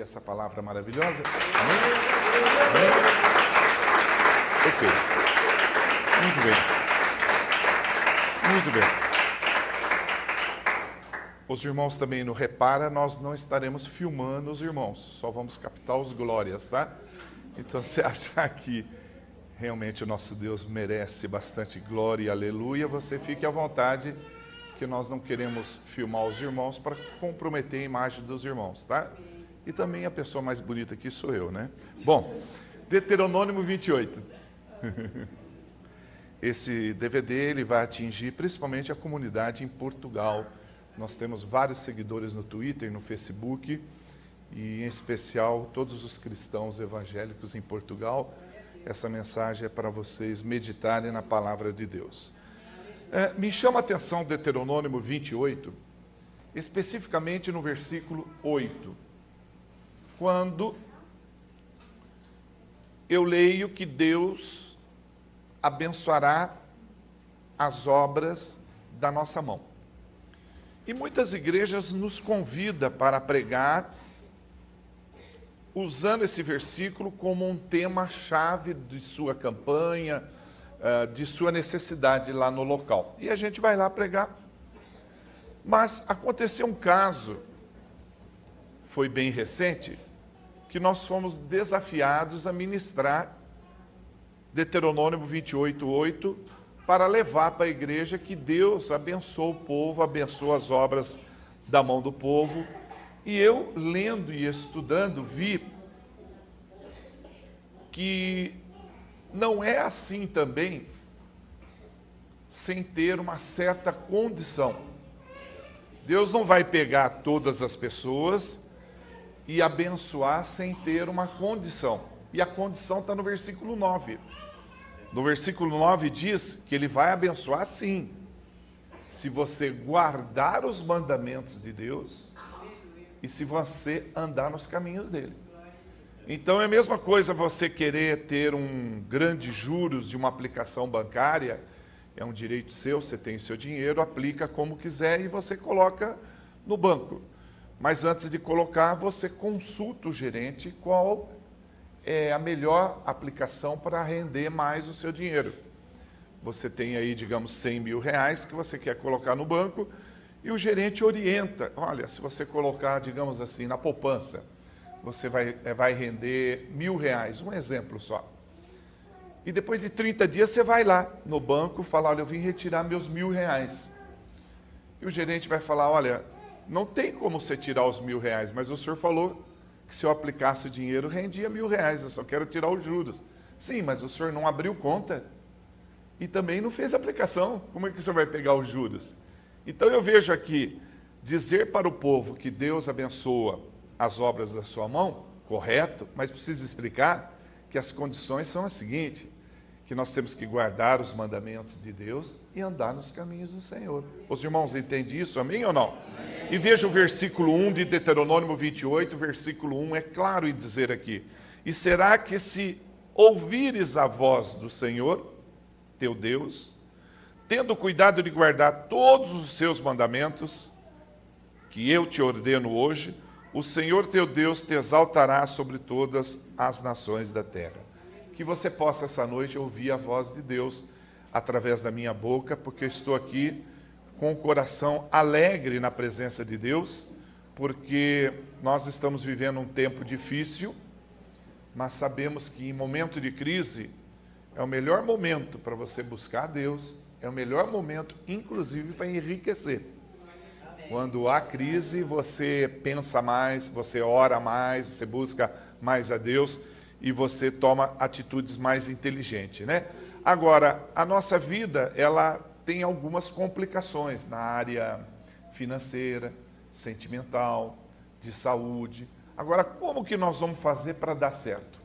Essa palavra maravilhosa. Amém? Amém? Ok. Muito bem. Muito bem. Os irmãos também no Repara, nós não estaremos filmando os irmãos, só vamos captar os glórias, tá? Então, se achar que realmente o nosso Deus merece bastante glória e aleluia, você fique à vontade, que nós não queremos filmar os irmãos para comprometer a imagem dos irmãos, tá? E também a pessoa mais bonita aqui sou eu, né? Bom, Deuteronômio 28. Esse DVD ele vai atingir principalmente a comunidade em Portugal. Nós temos vários seguidores no Twitter, no Facebook, e em especial todos os cristãos evangélicos em Portugal. Essa mensagem é para vocês meditarem na palavra de Deus. Me chama a atenção Deuteronômio 28, especificamente no versículo 8. Quando eu leio que Deus abençoará as obras da nossa mão. E muitas igrejas nos convidam para pregar usando esse versículo como um tema-chave de sua campanha, de sua necessidade lá no local. E a gente vai lá pregar. Mas aconteceu um caso, foi bem recente, que nós fomos desafiados a ministrar Deuteronômio 28:8 para levar para a igreja que Deus abençoa o povo, abençoa as obras da mão do povo. E eu, lendo e estudando, vi que não é assim também, sem ter uma certa condição. Deus não vai pegar todas as pessoas e abençoar sem ter uma condição. E a condição está no versículo 9. No versículo 9 diz que ele vai abençoar sim, se você guardar os mandamentos de Deus e se você andar nos caminhos dele. Então é a mesma coisa você querer ter um grande juros de uma aplicação bancária, é um direito seu, você tem o seu dinheiro, aplica como quiser e você coloca no banco. Mas antes de colocar, você consulta o gerente qual é a melhor aplicação para render mais o seu dinheiro. Você tem aí, digamos, 100 mil reais que você quer colocar no banco e o gerente orienta. Olha, se você colocar, digamos assim, na poupança, você vai render R$1.000, um exemplo só. E depois de 30 dias você vai lá no banco e fala, olha, eu vim retirar meus R$1.000. E o gerente vai falar, olha, não tem como você tirar os R$1.000, mas o senhor falou que se eu aplicasse o dinheiro, rendia R$1.000, eu só quero tirar os juros. Sim, mas o senhor não abriu conta e também não fez aplicação. Como é que o senhor vai pegar os juros? Então eu vejo aqui, dizer para o povo que Deus abençoa as obras da sua mão, correto, mas precisa explicar que as condições são as seguintes, que nós temos que guardar os mandamentos de Deus e andar nos caminhos do Senhor. Os irmãos entendem isso, amém ou não? Amém. E veja o versículo 1 de Deuteronômio 28, versículo 1, é claro em dizer aqui, e será que se ouvires a voz do Senhor, teu Deus, tendo cuidado de guardar todos os seus mandamentos, que eu te ordeno hoje, o Senhor teu Deus te exaltará sobre todas as nações da terra. Que você possa essa noite ouvir a voz de Deus através da minha boca, porque eu estou aqui com o coração alegre na presença de Deus, porque nós estamos vivendo um tempo difícil, mas sabemos que em momento de crise é o melhor momento para você buscar a Deus, é o melhor momento, inclusive, para enriquecer. Quando há crise, você pensa mais, você ora mais, você busca mais a Deus e você toma atitudes mais inteligentes, né? Agora, a nossa vida, ela tem algumas complicações na área financeira, sentimental, de saúde. Agora, como que nós vamos fazer para dar certo?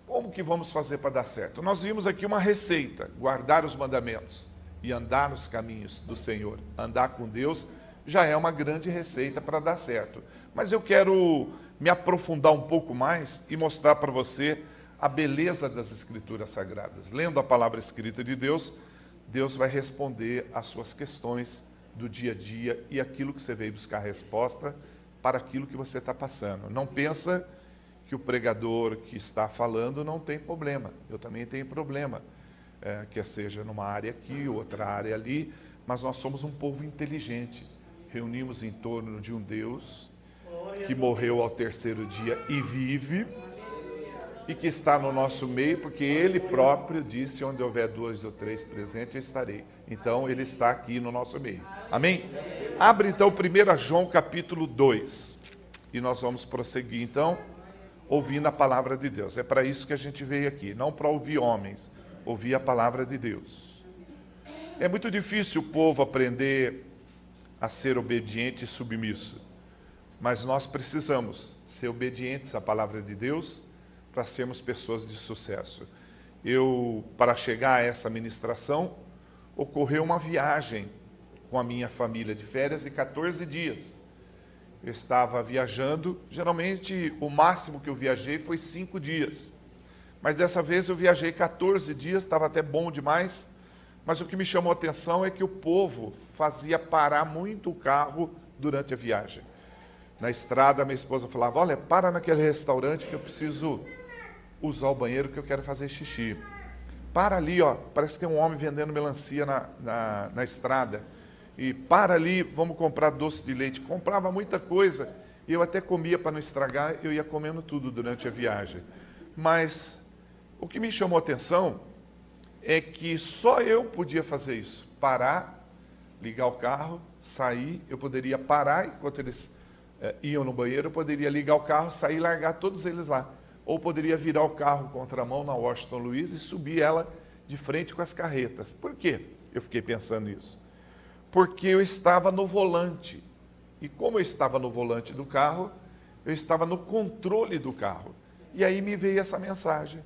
Como que vamos fazer para dar certo? Nós vimos aqui uma receita, guardar os mandamentos e andar nos caminhos do Senhor, andar com Deus, já é uma grande receita para dar certo. Mas eu quero me aprofundar um pouco mais e mostrar para você a beleza das Escrituras Sagradas. Lendo a palavra escrita de Deus, Deus vai responder às suas questões do dia a dia e aquilo que você veio buscar resposta, para aquilo que você está passando. Não pensa que o pregador que está falando não tem problema. Eu também tenho problema, quer seja numa área aqui, outra área ali, mas nós somos um povo inteligente. Reunimos em torno de um Deus que morreu ao terceiro dia e vive, e que está no nosso meio, porque Ele próprio disse, onde houver 2 ou 3 presentes, eu estarei. Então, Ele está aqui no nosso meio. Amém? Abre então 1 João capítulo 2, e nós vamos prosseguir então, ouvindo a palavra de Deus. É para isso que a gente veio aqui, não para ouvir homens, ouvir a palavra de Deus. É muito difícil o povo aprender a ser obediente e submisso, mas nós precisamos ser obedientes à palavra de Deus para sermos pessoas de sucesso. Para chegar a essa ministração, ocorreu uma viagem com a minha família de férias de 14 dias. Eu estava viajando, geralmente o máximo que eu viajei foi 5 dias. Mas dessa vez eu viajei 14 dias, estava até bom demais. Mas o que me chamou a atenção é que o povo fazia parar muito o carro durante a viagem. Na estrada, minha esposa falava, olha, para naquele restaurante que eu preciso usar o banheiro, que eu quero fazer xixi. Para ali, ó, parece que tem um homem vendendo melancia na estrada. E para ali, vamos comprar doce de leite. Comprava muita coisa, e eu até comia para não estragar, eu ia comendo tudo durante a viagem. Mas o que me chamou a atenção é que só eu podia fazer isso. Parar, ligar o carro, sair, eu poderia parar enquanto eles iam no banheiro, eu poderia ligar o carro, sair e largar todos eles lá. Ou poderia virar o carro contramão na Washington Luiz e subir ela de frente com as carretas. Por quê? Eu fiquei pensando nisso. Porque eu estava no volante. E como eu estava no volante do carro, eu estava no controle do carro. E aí me veio essa mensagem.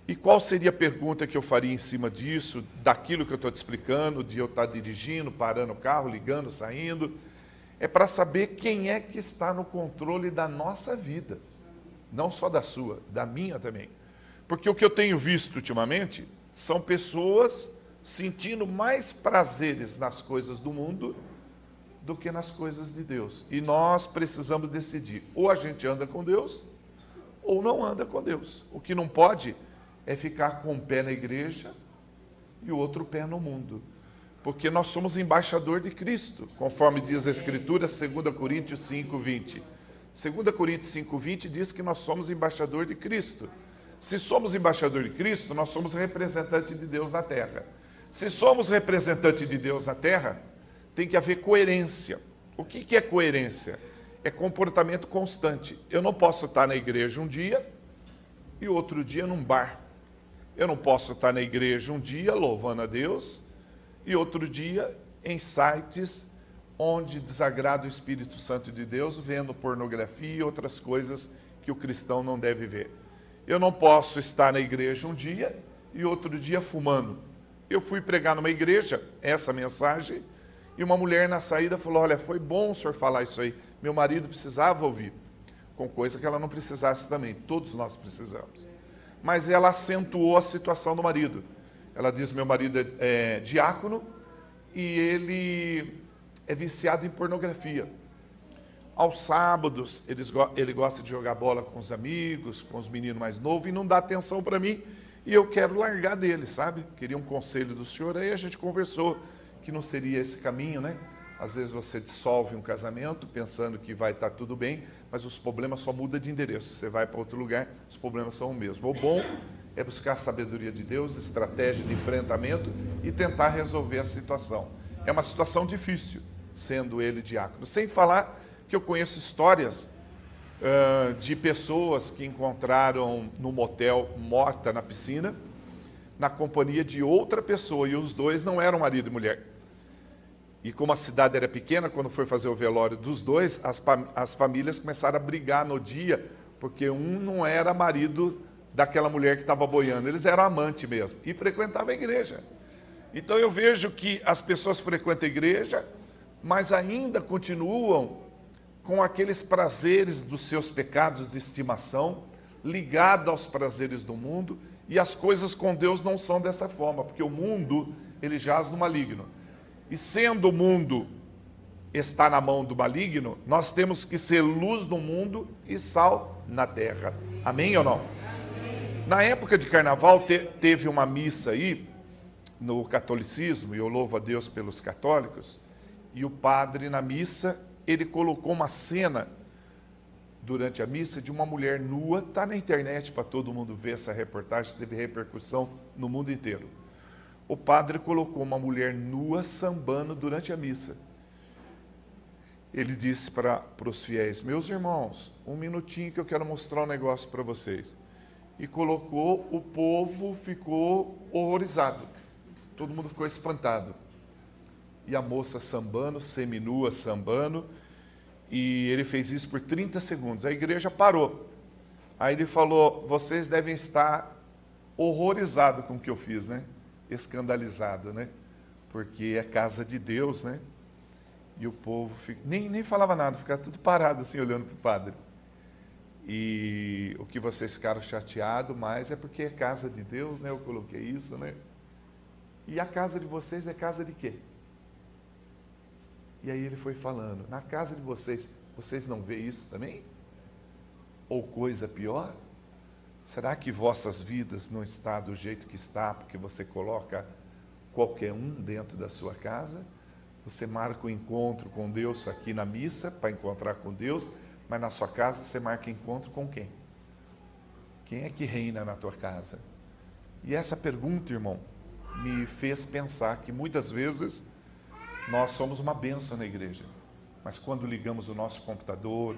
E qual seria a pergunta que eu faria em cima disso, daquilo que eu estou te explicando, de eu estar dirigindo, parando o carro, ligando, saindo? É para saber quem é que está no controle da nossa vida. Não só da sua, da minha também. Porque o que eu tenho visto ultimamente são pessoas sentindo mais prazeres nas coisas do mundo do que nas coisas de Deus. E nós precisamos decidir, ou a gente anda com Deus, ou não anda com Deus. O que não pode é ficar com um pé na igreja e o outro pé no mundo. Porque nós somos embaixador de Cristo, conforme diz a Escritura, 2 Coríntios 5:20. 2 Coríntios 5:20 diz que nós somos embaixador de Cristo. Se somos embaixador de Cristo, nós somos representante de Deus na terra. Se somos representante de Deus na terra, tem que haver coerência. O que é coerência? É comportamento constante. Eu não posso estar na igreja um dia e outro dia num bar. Eu não posso estar na igreja um dia louvando a Deus e outro dia em sites onde desagrada o Espírito Santo de Deus, vendo pornografia e outras coisas que o cristão não deve ver. Eu não posso estar na igreja um dia e outro dia fumando. Eu fui pregar numa igreja, essa mensagem, e uma mulher na saída falou, olha, foi bom o senhor falar isso aí, meu marido precisava ouvir, com coisa que ela não precisasse também, todos nós precisamos. Mas ela acentuou a situação do marido. Ela diz, meu marido é diácono e ele é viciado em pornografia. Aos sábados, ele gosta de jogar bola com os amigos, com os meninos mais novos, e não dá atenção para mim, e eu quero largar dele, sabe? Queria um conselho do senhor, aí a gente conversou que não seria esse caminho, né? Às vezes você dissolve um casamento pensando que vai estar tudo bem, mas os problemas só mudam de endereço. Você vai para outro lugar, os problemas são o mesmo. O bom é buscar a sabedoria de Deus, estratégia de enfrentamento e tentar resolver a situação. É uma situação difícil, sendo ele diácono. Sem falar que eu conheço histórias de pessoas que encontraram no motel morta na piscina, na companhia de outra pessoa, e os dois não eram marido e mulher. E como a cidade era pequena, quando foi fazer o velório dos dois, as famílias começaram a brigar no dia, porque um não era marido daquela mulher que estava boiando, eles eram amante mesmo, e frequentavam a igreja. Então eu vejo que as pessoas frequentam a igreja, mas ainda continuam com aqueles prazeres dos seus pecados de estimação, ligado aos prazeres do mundo, e as coisas com Deus não são dessa forma, porque o mundo, ele jaz no maligno. E sendo o mundo está na mão do maligno, nós temos que ser luz no mundo e sal na terra. Amém ou não? Amém. Na época de carnaval, teve uma missa aí, no catolicismo, e eu louvo a Deus pelos católicos, e o padre na missa, ele colocou uma cena durante a missa de uma mulher nua, está na internet para todo mundo ver essa reportagem, teve repercussão no mundo inteiro. O padre colocou uma mulher nua sambando durante a missa. Ele disse para os fiéis, meus irmãos, um minutinho que eu quero mostrar um negócio para vocês. E colocou, o povo ficou horrorizado, todo mundo ficou espantado. E a moça sambando, seminua sambando, e ele fez isso por 30 segundos. A igreja parou. Aí ele falou, vocês devem estar horrorizados com o que eu fiz, né? Escandalizado, né? Porque é casa de Deus, né? E o povo nem falava nada, ficava tudo parado assim, olhando para o padre. E o que vocês ficaram chateados mais é porque é casa de Deus, né? Eu coloquei isso, né? E a casa de vocês é casa de quê? E aí ele foi falando, na casa de vocês, vocês não veem isso também? Ou coisa pior? Será que vossas vidas não estão do jeito que está, porque você coloca qualquer um dentro da sua casa? Você marca o encontro com Deus aqui na missa, para encontrar com Deus, mas na sua casa você marca encontro com quem? Quem é que reina na tua casa? E essa pergunta, irmão, me fez pensar que muitas vezes nós somos uma bênção na igreja, mas quando ligamos o nosso computador,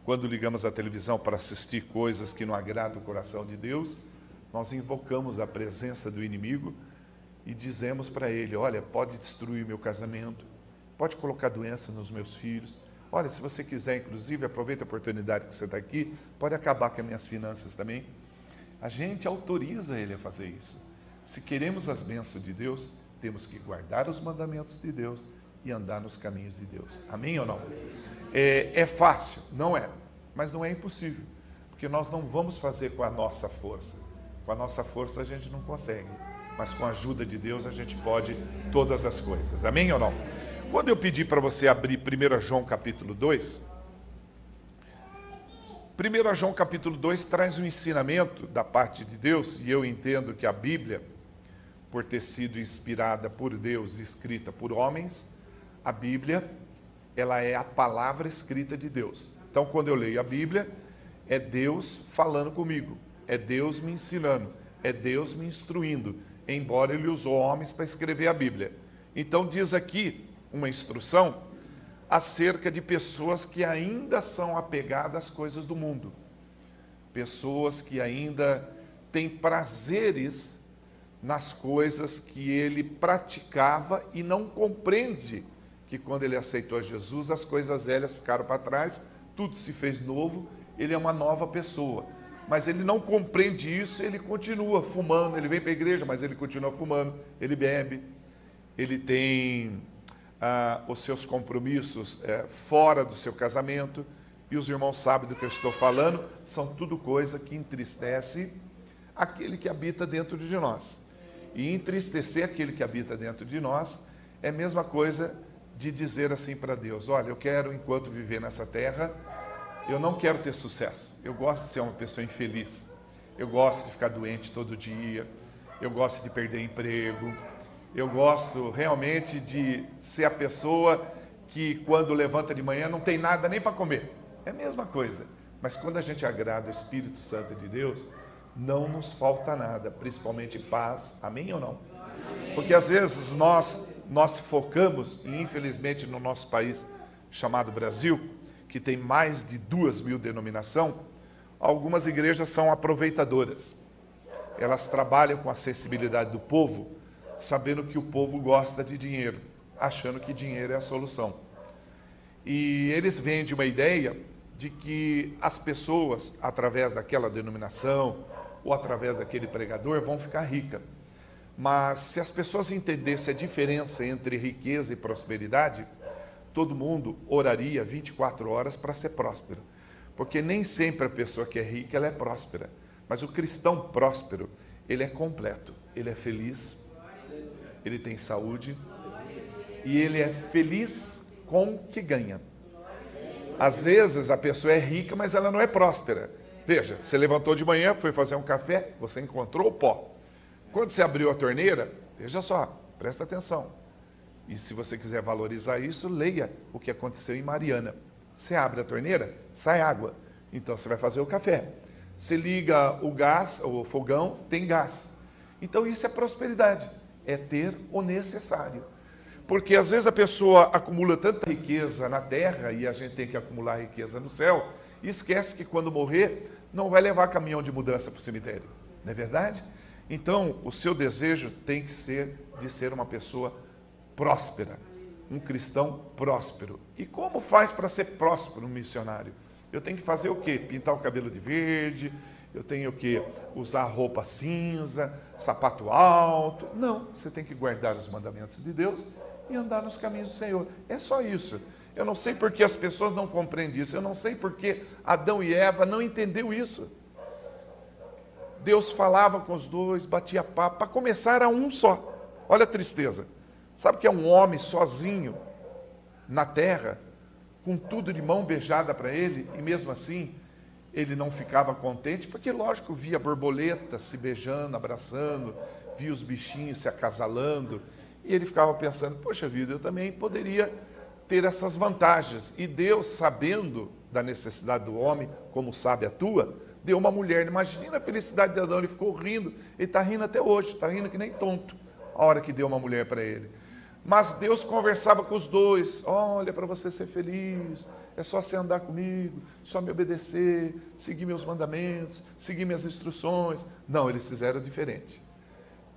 quando ligamos a televisão para assistir coisas que não agradam o coração de Deus, nós invocamos a presença do inimigo e dizemos para ele, olha, pode destruir meu casamento, pode colocar doença nos meus filhos, olha, se você quiser, inclusive, aproveita a oportunidade que você está aqui, pode acabar com as minhas finanças também. A gente autoriza ele a fazer isso. Se queremos as bênçãos de Deus, temos que guardar os mandamentos de Deus e andar nos caminhos de Deus. Amém ou não? É fácil? Não é. Mas não é impossível. Porque nós não vamos fazer com a nossa força. Com a nossa força a gente não consegue. Mas com a ajuda de Deus a gente pode todas as coisas. Amém ou não? Quando eu pedi para você abrir 1 João capítulo 2, 1 João capítulo 2 traz um ensinamento da parte de Deus, e eu entendo que a Bíblia, por ter sido inspirada por Deus e escrita por homens, a Bíblia, ela é a palavra escrita de Deus. Então, quando eu leio a Bíblia, é Deus falando comigo, é Deus me ensinando, é Deus me instruindo, embora Ele usou homens para escrever a Bíblia. Então, diz aqui uma instrução acerca de pessoas que ainda são apegadas às coisas do mundo, pessoas que ainda têm prazeres nas coisas que ele praticava e não compreende que quando ele aceitou Jesus, as coisas velhas ficaram para trás, tudo se fez novo, ele é uma nova pessoa. Mas ele não compreende isso, ele continua fumando, ele vem para a igreja, mas ele continua fumando, ele bebe, ele tem os seus compromissos fora do seu casamento, e os irmãos sabem do que eu estou falando, são tudo coisa que entristece aquele que habita dentro de nós. E entristecer aquele que habita dentro de nós é a mesma coisa de dizer assim para Deus, olha, eu quero, enquanto viver nessa terra, eu não quero ter sucesso, eu gosto de ser uma pessoa infeliz, eu gosto de ficar doente todo dia, eu gosto de perder emprego, eu gosto realmente de ser a pessoa que quando levanta de manhã não tem nada nem para comer, é a mesma coisa, mas quando a gente agrada o Espírito Santo de Deus, não nos falta nada, principalmente paz, amém ou não? Porque às vezes nós focamos, e infelizmente no nosso país chamado Brasil, que tem mais de 2.000 denominações, algumas igrejas são aproveitadoras. Elas trabalham com a acessibilidade do povo, sabendo que o povo gosta de dinheiro, achando que dinheiro é a solução. E eles vendem uma ideia de que as pessoas, através daquela denominação, ou através daquele pregador, vão ficar ricas. Mas se as pessoas entendessem a diferença entre riqueza e prosperidade, todo mundo oraria 24 horas para ser próspero. Porque nem sempre a pessoa que é rica, ela é próspera. Mas o cristão próspero, ele é completo. Ele é feliz, ele tem saúde, e ele é feliz com o que ganha. Às vezes a pessoa é rica, mas ela não é próspera. Veja, você levantou de manhã, foi fazer um café, você encontrou o pó. Quando você abriu a torneira, veja só, presta atenção. E se você quiser valorizar isso, leia o que aconteceu em Mariana. Você abre a torneira, sai água. Então você vai fazer o café. Você liga o gás, o fogão, tem gás. Então isso é prosperidade, é ter o necessário. Porque às vezes a pessoa acumula tanta riqueza na terra, e a gente tem que acumular riqueza no céu, e esquece que quando morrer, não vai levar caminhão de mudança para o cemitério. Não é verdade? Então, o seu desejo tem que ser de ser uma pessoa próspera, um cristão próspero. E como faz para ser próspero um missionário? Eu tenho que fazer o quê? Pintar o cabelo de verde, eu tenho que usar roupa cinza, sapato alto. Não, você tem que guardar os mandamentos de Deus e andar nos caminhos do Senhor. É só isso. Eu não sei por que as pessoas não compreendem isso. Eu não sei por que Adão e Eva não entenderam isso. Deus falava com os dois, batia papo. Para começar, era um só. Olha a tristeza. Sabe que é um homem sozinho na terra, com tudo de mão beijada para ele, e mesmo assim ele não ficava contente, porque lógico, via borboleta se beijando, abraçando, via os bichinhos se acasalando, e ele ficava pensando, poxa vida, eu também poderia ter essas vantagens. E Deus, sabendo da necessidade do homem, como sabe a tua, deu uma mulher. Imagina a felicidade de Adão, ele ficou rindo, ele está rindo até hoje, está rindo que nem tonto, a hora que deu uma mulher para ele. Mas Deus conversava com os dois, olha, para você ser feliz, é só você andar comigo, só me obedecer, seguir meus mandamentos, seguir minhas instruções. Não, eles fizeram diferente.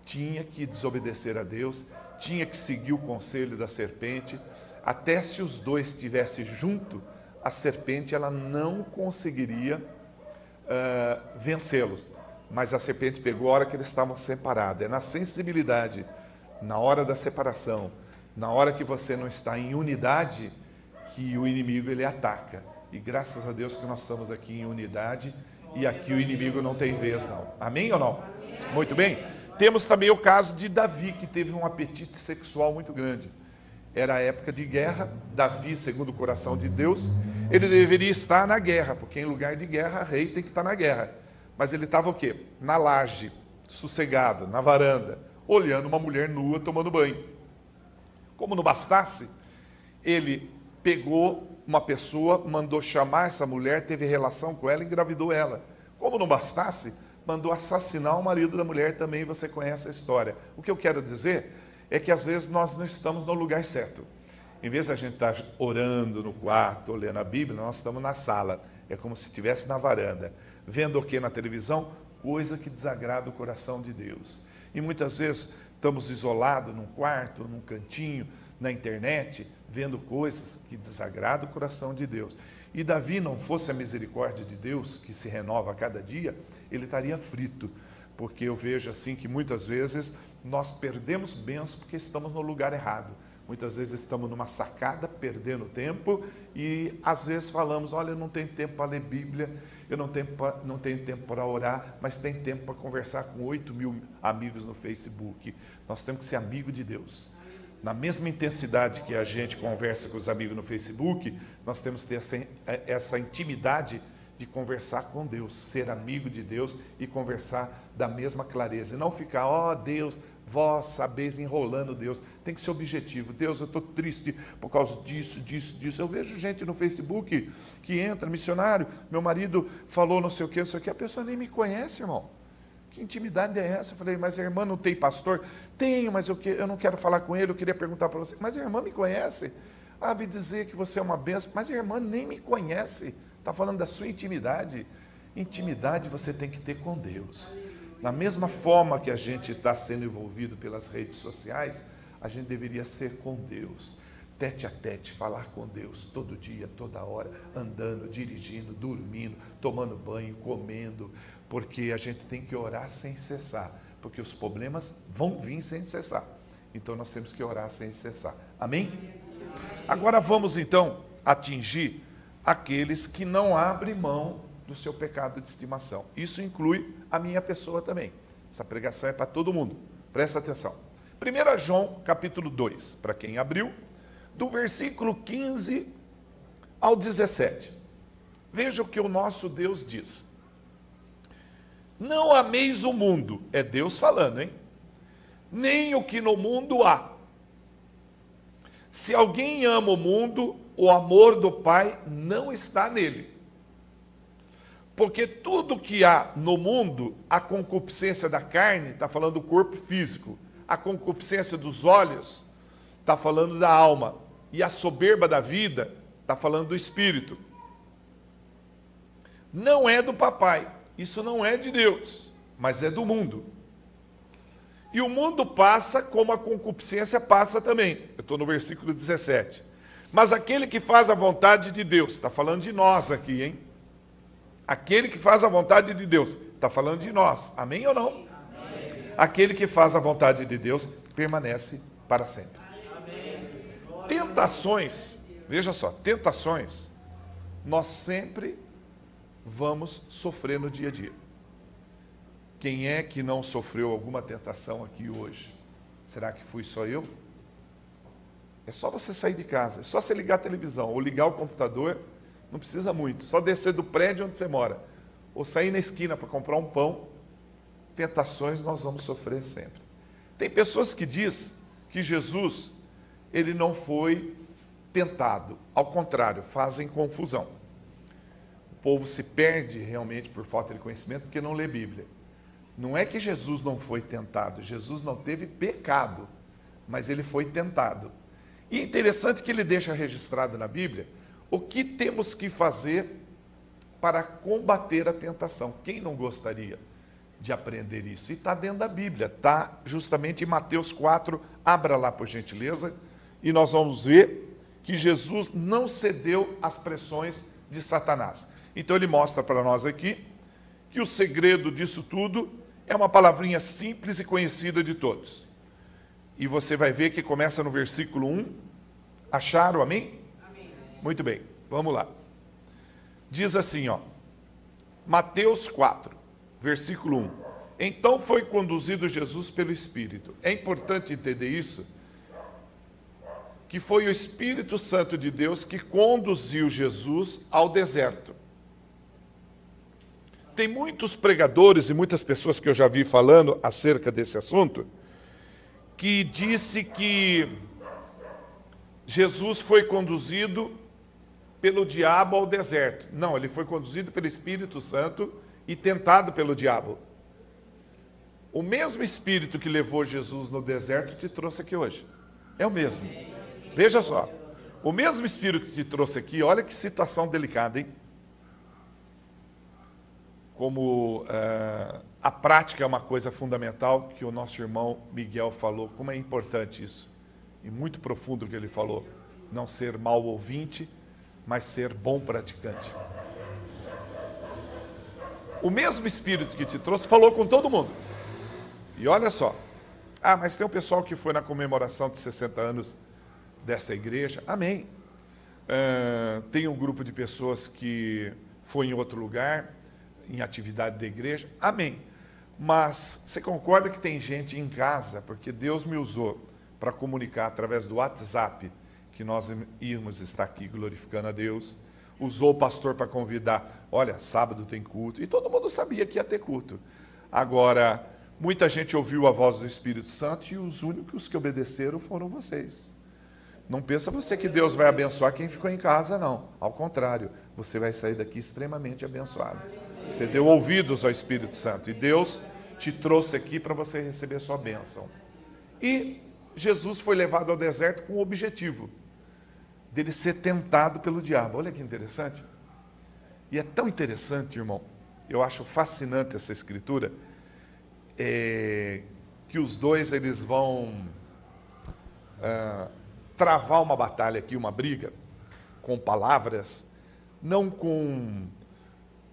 Tinha que desobedecer a Deus, tinha que seguir o conselho da serpente, até se os dois estivessem juntos, a serpente ela não conseguiria vencê-los. Mas a serpente pegou a hora que eles estavam separados, é na sensibilidade, na hora da separação, na hora que você não está em unidade, que o inimigo ele ataca. E graças a Deus que nós estamos aqui em unidade, e aqui o inimigo não tem vez não. Amém ou não? Muito bem. Temos também o caso de Davi, que teve um apetite sexual muito grande. Era a época de guerra, Davi, segundo o coração de Deus, ele deveria estar na guerra, porque em lugar de guerra, rei tem que estar na guerra. Mas ele estava o quê? Na laje, sossegado, na varanda, olhando uma mulher nua tomando banho. Como não bastasse, ele pegou uma pessoa, mandou chamar essa mulher, teve relação com ela e engravidou ela. Como não bastasse, mandou assassinar o marido da mulher também, você conhece a história. O que eu quero dizer é que às vezes nós não estamos no lugar certo. Em vez da gente estar orando no quarto, ou lendo a Bíblia, nós estamos na sala. É como se estivesse na varanda. Vendo o que na televisão? Coisa que desagrada o coração de Deus. E muitas vezes estamos isolados num quarto, num cantinho, na internet, vendo coisas que desagradam o coração de Deus. E Davi, não fosse a misericórdia de Deus, que se renova a cada dia, ele estaria frito. Porque eu vejo assim que muitas vezes nós perdemos bênçãos porque estamos no lugar errado. Muitas vezes estamos numa sacada, perdendo tempo, e às vezes falamos, olha, eu não tenho tempo para ler Bíblia, eu não tenho tempo para orar, mas tem tempo para conversar com 8.000 amigos no Facebook. Nós temos que ser amigo de Deus. Na mesma intensidade que a gente conversa com os amigos no Facebook, nós temos que ter essa intimidade de conversar com Deus, ser amigo de Deus e conversar da mesma clareza. E não ficar, ó Deus, vós sabeis enrolando Deus. Tem que ser objetivo. Deus, eu estou triste por causa disso. Eu vejo gente no Facebook que entra, missionário, meu marido falou não sei o que, a pessoa nem me conhece, irmão. Que intimidade é essa? Eu falei, mas a irmã não tem pastor? Tenho, mas eu não quero falar com ele, eu queria perguntar para você. Mas a irmã me conhece? Ah, me dizer que você é uma bênção, mas a irmã nem me conhece. Está falando da sua intimidade. Intimidade você tem que ter com Deus. Da mesma forma que a gente está sendo envolvido pelas redes sociais, a gente deveria ser com Deus. Tete a tete, falar com Deus todo dia, toda hora, andando, dirigindo, dormindo, tomando banho, comendo, porque a gente tem que orar sem cessar, porque os problemas vão vir sem cessar. Então nós temos que orar sem cessar. Amém? Agora vamos então atingir aqueles que não abrem mão do seu pecado de estimação. Isso inclui a minha pessoa também. Essa pregação é para todo mundo. Presta atenção. 1 João, capítulo 2, para quem abriu, do versículo 15 ao 17. Veja o que o nosso Deus diz. Não ameis o mundo, é Deus falando, hein? Nem o que no mundo há. Se alguém ama o mundo, o amor do Pai não está nele. Porque tudo que há no mundo, a concupiscência da carne, está falando do corpo físico, a concupiscência dos olhos, está falando da alma, e a soberba da vida, está falando do espírito. Não é do papai, isso não é de Deus, mas é do mundo. E o mundo passa como a concupiscência passa também. Eu estou no versículo 17. Mas aquele que faz a vontade de Deus, está falando de nós aqui, hein? Aquele que faz a vontade de Deus, está falando de nós, amém ou não? Amém. Aquele que faz a vontade de Deus permanece para sempre. Amém. Tentações, veja só, tentações, nós sempre vamos sofrer no dia a dia. Quem é que não sofreu alguma tentação aqui hoje? Será que fui só eu? É só você sair de casa, é só você ligar a televisão ou ligar o computador. Não precisa muito, só descer do prédio onde você mora, ou sair na esquina para comprar um pão. Tentações nós vamos sofrer sempre. Tem pessoas que dizem que Jesus, ele não foi tentado, ao contrário, fazem confusão. O povo se perde realmente por falta de conhecimento porque não lê Bíblia. Não é que Jesus não foi tentado, Jesus não teve pecado, mas ele foi tentado. E é interessante que ele deixa registrado na Bíblia o que temos que fazer para combater a tentação. Quem não gostaria de aprender isso? E está dentro da Bíblia, está justamente em Mateus 4, abra lá por gentileza, e nós vamos ver que Jesus não cedeu às pressões de Satanás. Então ele mostra para nós aqui que o segredo disso tudo é uma palavrinha simples e conhecida de todos. E você vai ver que começa no versículo 1, acharam, amém? Muito bem, vamos lá. Diz assim, ó, Mateus 4, versículo 1. Então foi conduzido Jesus pelo Espírito. É importante entender isso, que foi o Espírito Santo de Deus que conduziu Jesus ao deserto. Tem muitos pregadores e muitas pessoas que eu já vi falando acerca desse assunto, que disse que Jesus foi conduzido pelo diabo ao deserto. Não, ele foi conduzido pelo Espírito Santo e tentado pelo diabo. O mesmo Espírito que levou Jesus no deserto te trouxe aqui hoje. É o mesmo. Veja só. O mesmo Espírito que te trouxe aqui, olha que situação delicada, hein? Como a prática é uma coisa fundamental, que o nosso irmão Miguel falou, como é importante isso. E muito profundo o que ele falou. Não ser mau ouvinte, mas ser bom praticante. O mesmo Espírito que te trouxe falou com todo mundo. E olha só. Mas tem um pessoal que foi na comemoração de 60 anos dessa igreja. Amém. Tem um grupo de pessoas que foi em outro lugar, em atividade da igreja. Amém. Mas você concorda que tem gente em casa, porque Deus me usou para comunicar através do WhatsApp, que nós íamos estar aqui glorificando a Deus, usou o pastor para convidar, olha, sábado tem culto, e todo mundo sabia que ia ter culto. Agora, muita gente ouviu a voz do Espírito Santo e os únicos que obedeceram foram vocês. Não pensa você que Deus vai abençoar quem ficou em casa, não. Ao contrário, você vai sair daqui extremamente abençoado. Você deu ouvidos ao Espírito Santo e Deus te trouxe aqui para você receber a sua bênção. E Jesus foi levado ao deserto com o objetivo dele ser tentado pelo diabo. Olha que interessante. E é tão interessante, irmão, eu acho fascinante essa escritura, que os dois eles vão travar uma batalha aqui, uma briga, com palavras, não com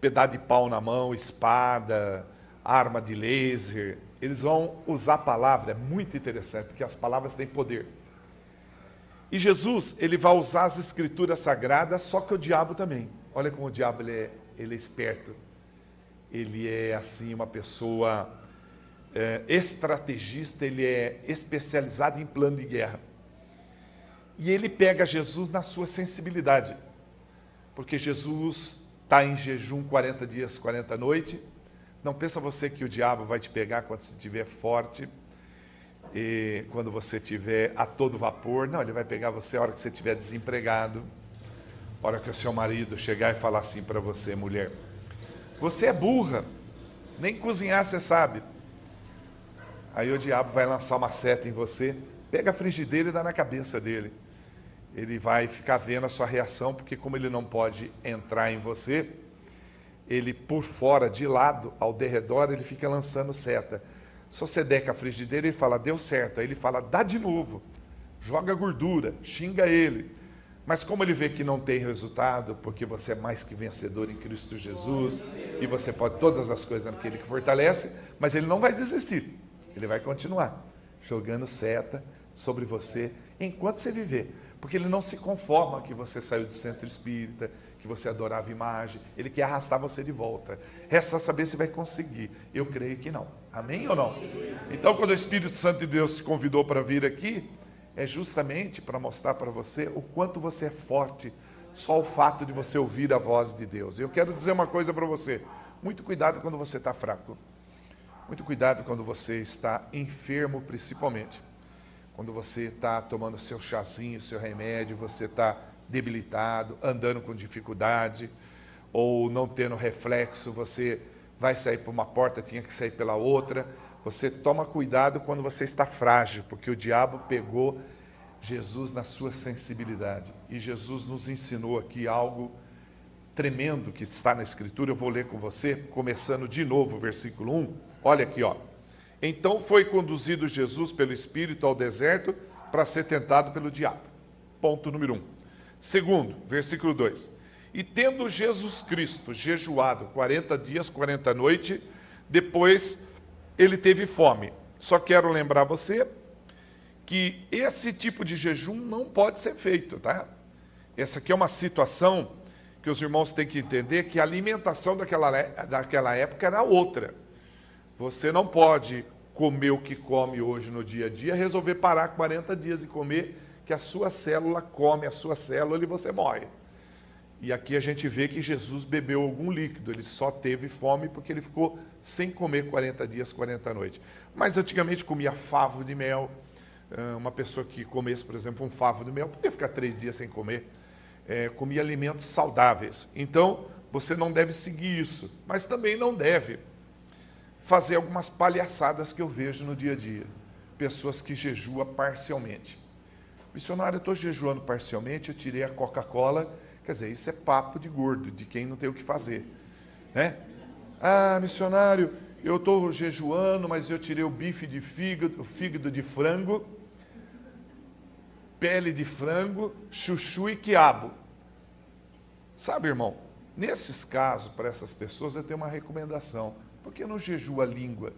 pedaço de pau na mão, espada, arma de laser. Eles vão usar a palavra, é muito interessante, porque as palavras têm poder. E Jesus, ele vai usar as escrituras sagradas, só que o diabo também. Olha como o diabo ele é esperto. Ele é, assim, uma pessoa estrategista, ele é especializado em plano de guerra. E ele pega Jesus na sua sensibilidade, porque Jesus está em jejum 40 dias, 40 noites. Não pensa você que o diabo vai te pegar quando você estiver forte, e quando você estiver a todo vapor. Não, ele vai pegar você a hora que você estiver desempregado, a hora que o seu marido chegar e falar assim para você: mulher, você é burra, nem cozinhar você sabe. Aí o diabo vai lançar uma seta em você, pega a frigideira e dá na cabeça dele. Ele vai ficar vendo a sua reação, porque como ele não pode entrar em você, ele por fora, de lado, ao derredor, ele fica lançando seta. Se você der com a frigideira, ele fala, deu certo. Aí ele fala, dá de novo, joga gordura, xinga ele. Mas como ele vê que não tem resultado, porque você é mais que vencedor em Cristo Jesus, e você pode todas as coisas naquele que fortalece, mas ele não vai desistir. Ele vai continuar jogando seta sobre você enquanto você viver. Porque ele não se conforma que você saiu do centro espírita, que você adorava imagem. Ele quer arrastar você de volta. Resta saber se vai conseguir. Eu creio que não. Amém ou não? Então, quando o Espírito Santo de Deus te convidou para vir aqui, é justamente para mostrar para você o quanto você é forte, só o fato de você ouvir a voz de Deus. Eu quero dizer uma coisa para você. Muito cuidado quando você está fraco. Muito cuidado quando você está enfermo, principalmente. Quando você está tomando seu chazinho, seu remédio, você está debilitado, andando com dificuldade, ou não tendo reflexo, você vai sair por uma porta, tinha que sair pela outra. Você toma cuidado quando você está frágil, porque o diabo pegou Jesus na sua sensibilidade. E Jesus nos ensinou aqui algo tremendo que está na Escritura. Eu vou ler com você, começando de novo o versículo 1. Olha aqui, ó. Então foi conduzido Jesus pelo Espírito ao deserto para ser tentado pelo diabo. Ponto número 1. Segundo, versículo 2. E tendo Jesus Cristo jejuado 40 dias, 40 noites, depois ele teve fome. Só quero lembrar você que esse tipo de jejum não pode ser feito, tá? Essa aqui é uma situação que os irmãos têm que entender, que a alimentação daquela época era outra. Você não pode comer o que come hoje no dia a dia, resolver parar 40 dias e comer, que a sua célula come a sua célula e você morre. E aqui a gente vê que Jesus bebeu algum líquido, ele só teve fome porque ele ficou sem comer 40 dias, 40 noites. Mas antigamente comia favo de mel. Uma pessoa que comesse, por exemplo, um favo de mel, podia ficar 3 dias sem comer. Comia alimentos saudáveis. Então, você não deve seguir isso, mas também não deve fazer algumas palhaçadas que eu vejo no dia a dia. Pessoas que jejuam parcialmente. Missionário, eu estou jejuando parcialmente, eu tirei a Coca-Cola. Quer dizer, isso é papo de gordo, de quem não tem o que fazer. Né? Ah, missionário, eu estou jejuando, mas eu tirei o bife de fígado, o fígado de frango, pele de frango, chuchu e quiabo. Sabe, irmão, nesses casos, para essas pessoas, eu tenho uma recomendação. Por que não jejua a língua?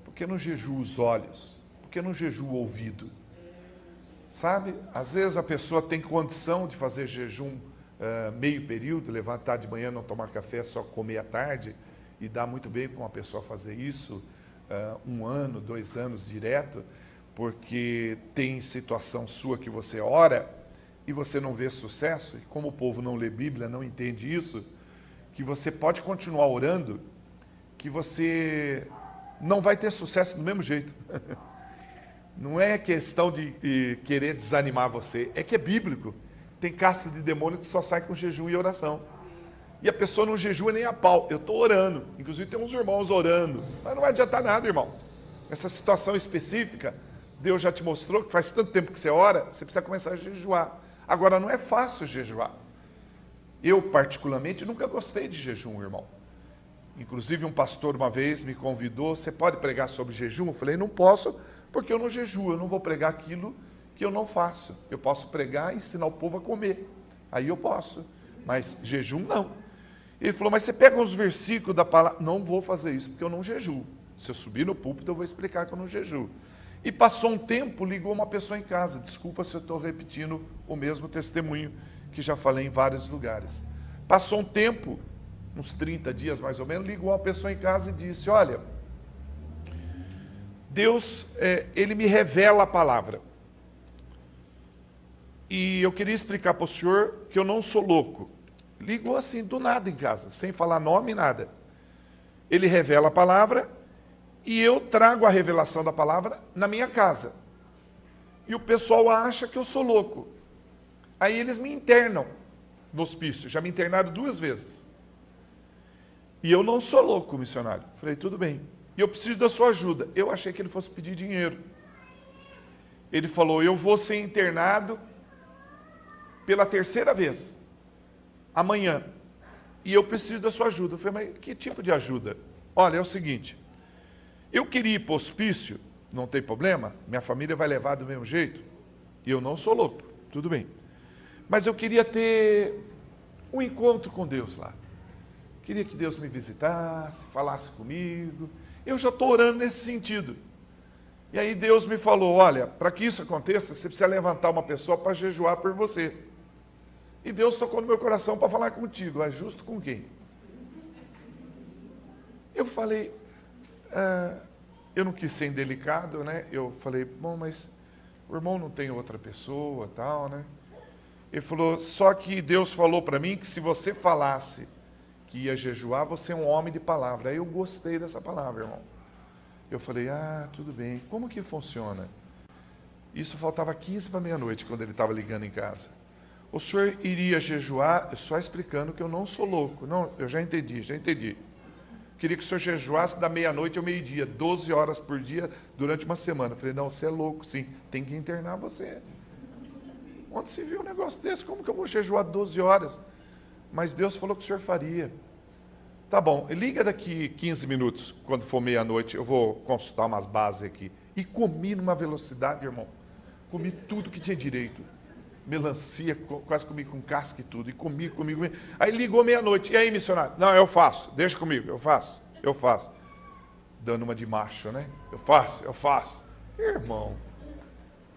Por que não jejua os olhos? Por que não jejua o ouvido? Sabe, às vezes a pessoa tem condição de fazer jejum meio período, levantar de manhã, não tomar café, só comer à tarde, e dá muito bem para uma pessoa fazer isso 1 ano, 2 anos direto, porque tem situação sua que você ora e você não vê sucesso, e como o povo não lê Bíblia, não entende isso, que você pode continuar orando, que você não vai ter sucesso do mesmo jeito. Não é questão de querer desanimar você, é que é bíblico. Tem casta de demônio que só sai com jejum e oração. E a pessoa não jejua nem a pau. Eu estou orando, inclusive tem uns irmãos orando, mas não vai adiantar nada, irmão. Essa situação específica, Deus já te mostrou que faz tanto tempo que você ora, você precisa começar a jejuar. Agora, não é fácil jejuar. Eu, particularmente, nunca gostei de jejum, irmão. Inclusive, um pastor uma vez me convidou, você pode pregar sobre jejum? Eu falei, não posso, porque eu não jejuo, eu não vou pregar aquilo que eu não faço. Eu posso pregar e ensinar o povo a comer. Aí eu posso, mas jejum não. Ele falou, mas você pega uns versículos da palavra. Não vou fazer isso, porque eu não jejuo. Se eu subir no púlpito, eu vou explicar que eu não jejuo. E passou um tempo, ligou uma pessoa em casa. Desculpa se eu estou repetindo o mesmo testemunho que já falei em vários lugares. Passou um tempo, uns 30 dias mais ou menos, ligou uma pessoa em casa e disse, olha, Deus, ele me revela a palavra. E eu queria explicar para o senhor que eu não sou louco. Ligou assim, do nada em casa, sem falar nome, nada. Ele revela a palavra e eu trago a revelação da palavra na minha casa. E o pessoal acha que eu sou louco. Aí eles me internam no hospício. Já me internaram 2 vezes. E eu não sou louco, missionário. Falei, tudo bem. E eu preciso da sua ajuda. Eu achei que ele fosse pedir dinheiro. Ele falou, eu vou ser internado pela 3ª vez, amanhã. E eu preciso da sua ajuda. Eu falei, mas que tipo de ajuda? Olha, é o seguinte. Eu queria ir para o hospício, não tem problema. Minha família vai levar do mesmo jeito. E eu não sou louco, tudo bem. Mas eu queria ter um encontro com Deus lá. Queria que Deus me visitasse, falasse comigo. Eu já estou orando nesse sentido. E aí Deus me falou, olha, para que isso aconteça, você precisa levantar uma pessoa para jejuar por você. E Deus tocou no meu coração para falar contigo. É justo com quem? Eu falei, eu não quis ser indelicado, né? Eu falei, bom, mas o irmão não tem outra pessoa, tal, né? Ele falou, só que Deus falou para mim que se você falasse que ia jejuar, você é um homem de palavra. Aí eu gostei dessa palavra, irmão. Eu falei, tudo bem. Como que funciona? Isso faltava 15 para meia-noite, quando ele estava ligando em casa. O senhor iria jejuar, só explicando que eu não sou louco. Não, eu já entendi. Queria que o senhor jejuasse da meia-noite ao meio-dia, 12 horas por dia, durante uma semana. Eu falei, não, você é louco, sim. Tem que internar você. Onde se viu um negócio desse? Como que eu vou jejuar 12 horas? Mas Deus falou que o senhor faria. Tá bom, liga daqui 15 minutos, quando for meia-noite, eu vou consultar umas bases aqui. E comi numa velocidade, irmão. Comi tudo que tinha direito. Melancia, quase comi com casca e tudo. E comi. Aí ligou meia-noite. E aí, missionário? Não, eu faço. Deixa comigo, eu faço. Dando uma de macho, né? Eu faço. Irmão,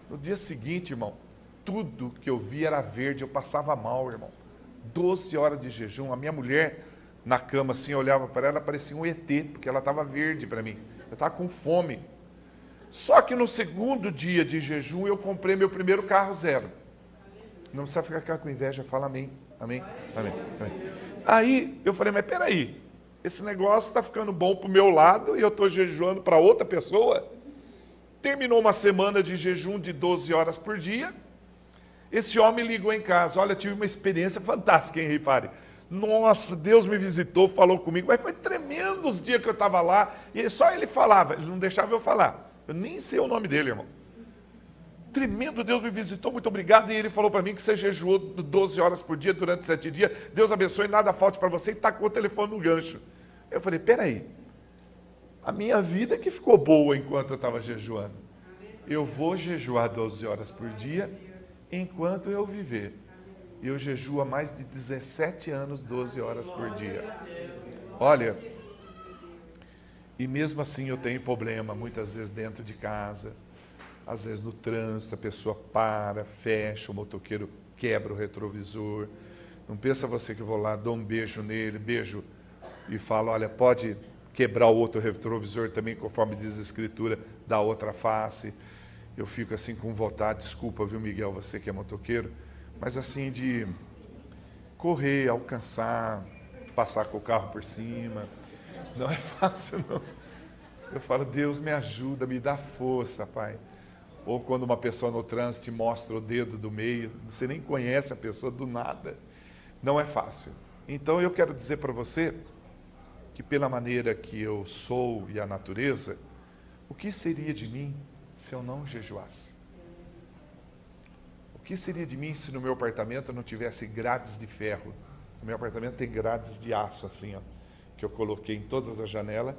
no dia seguinte, irmão, tudo que eu vi era verde, eu passava mal, irmão. 12 horas de jejum, a minha mulher na cama assim, eu olhava para ela, parecia um ET, porque ela estava verde para mim, eu estava com fome. Só que no segundo dia de jejum, eu comprei meu primeiro carro zero. Não precisa ficar com inveja, fala amém. Aí, eu falei, mas peraí, esse negócio está ficando bom para o meu lado, e eu estou jejuando para outra pessoa. Terminou uma semana de jejum de 12 horas por dia. Esse homem ligou em casa, olha, tive uma experiência fantástica, hein, Ripari? Nossa, Deus me visitou, falou comigo, mas foi tremendo os dias que eu estava lá, e só ele falava, ele não deixava eu falar. Eu nem sei o nome dele, irmão. Tremendo, Deus me visitou, muito obrigado, e ele falou para mim que você jejuou 12 horas por dia, durante 7 dias, Deus abençoe, nada falte para você, e tacou o telefone no gancho. Eu falei, peraí, a minha vida que ficou boa enquanto eu estava jejuando. Eu vou jejuar 12 horas por dia, enquanto eu viver. Eu jejuo há mais de 17 anos, 12 horas por dia. Olha, e mesmo assim eu tenho problema, muitas vezes dentro de casa, às vezes no trânsito, a pessoa para, fecha, o motoqueiro quebra o retrovisor. Não pensa você que eu vou lá, dou um beijo nele, beijo, e falo, olha, pode quebrar o outro retrovisor também, conforme diz a Escritura, da outra face. Eu fico assim com vontade, desculpa, viu, Miguel, você que é motoqueiro, mas assim de correr, alcançar, passar com o carro por cima. Não é fácil, não. Eu falo, Deus me ajuda, me dá força, Pai. Ou quando uma pessoa no trânsito te mostra o dedo do meio, você nem conhece a pessoa do nada. Não é fácil. Então eu quero dizer para você que pela maneira que eu sou e a natureza, o que seria de mim se eu não jejuasse? O que seria de mim se no meu apartamento não tivesse grades de ferro? No meu apartamento tem grades de aço, assim, ó, que eu coloquei em todas as janelas,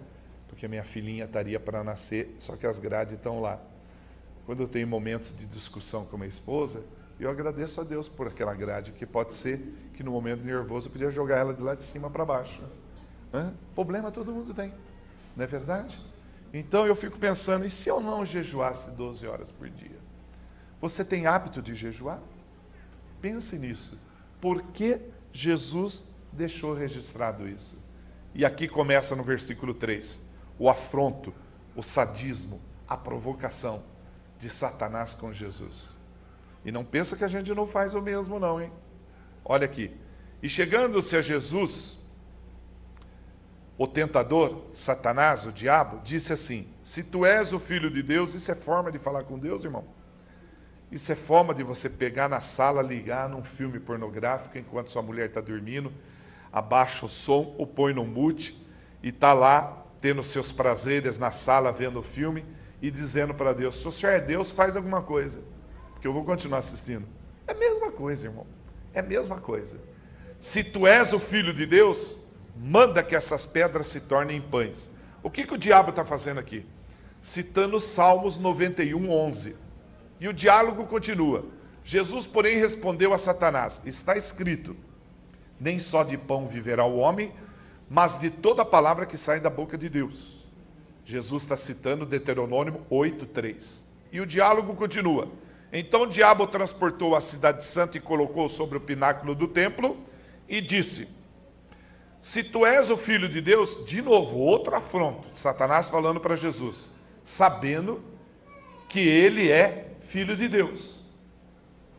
porque minha filhinha estaria para nascer, só que as grades estão lá. Quando eu tenho momentos de discussão com minha esposa, eu agradeço a Deus por aquela grade, que pode ser que no momento nervoso eu podia jogar ela de lá de cima para baixo. Problema todo mundo tem, não é verdade? Então eu fico pensando, e se eu não jejuasse 12 horas por dia? Você tem hábito de jejuar? Pense nisso. Por que Jesus deixou registrado isso? E aqui começa no versículo 3, o afronto, o sadismo, a provocação de Satanás com Jesus. E não pensa que a gente não faz o mesmo não, hein? Olha aqui. E chegando-se a Jesus, o tentador, Satanás, o diabo, disse assim: se tu és o Filho de Deus, isso é forma de falar com Deus, irmão? Isso é forma de você pegar na sala, ligar num filme pornográfico enquanto sua mulher está dormindo, abaixa o som ou põe no mute e está lá tendo seus prazeres na sala, vendo o filme e dizendo para Deus: se o Senhor é Deus, faz alguma coisa, porque eu vou continuar assistindo. É a mesma coisa, irmão. É a mesma coisa. Se tu és o Filho de Deus, manda que essas pedras se tornem pães. O que o diabo está fazendo aqui? Citando Salmos 91, 11. E o diálogo continua. Jesus, porém, respondeu a Satanás: está escrito, nem só de pão viverá o homem, mas de toda a palavra que sai da boca de Deus. Jesus está citando Deuteronômio 8, 3. E o diálogo continua. Então o diabo transportou a cidade santa e colocou sobre o pináculo do templo e disse: se tu és o Filho de Deus, de novo, outro afronto, Satanás falando para Jesus, sabendo que ele é Filho de Deus.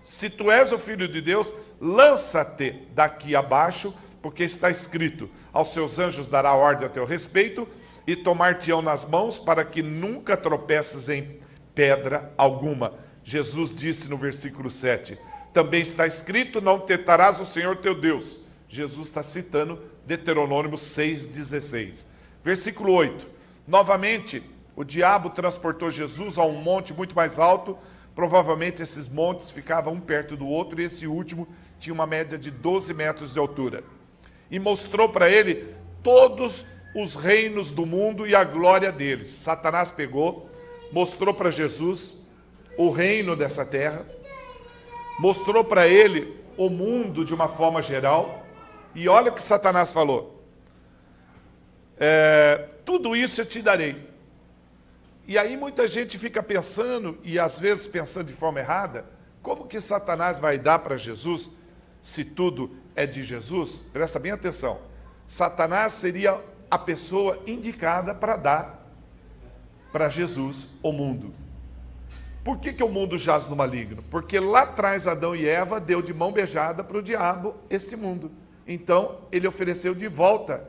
Se tu és o Filho de Deus, lança-te daqui abaixo, porque está escrito: aos seus anjos dará ordem a teu respeito, e tomar-te-ão nas mãos, para que nunca tropeces em pedra alguma. Jesus disse no versículo 7, também está escrito: não tentarás o Senhor teu Deus. Jesus está citando Deuteronômio 6,16. Versículo 8, novamente, o diabo transportou Jesus a um monte muito mais alto. Provavelmente esses montes ficavam um perto do outro, e esse último tinha uma média de 12 metros de altura. E mostrou para ele todos os reinos do mundo e a glória deles. Satanás pegou, mostrou para Jesus o reino dessa terra, mostrou para ele o mundo de uma forma geral, e olha o que Satanás falou: tudo isso eu te darei. E aí muita gente fica pensando, e às vezes pensando de forma errada, como que Satanás vai dar para Jesus, se tudo é de Jesus? Presta bem atenção. Satanás seria a pessoa indicada para dar para Jesus o mundo. Por que o mundo jaz no maligno? Porque lá atrás Adão e Eva deu de mão beijada para o diabo este mundo. Então ele ofereceu de volta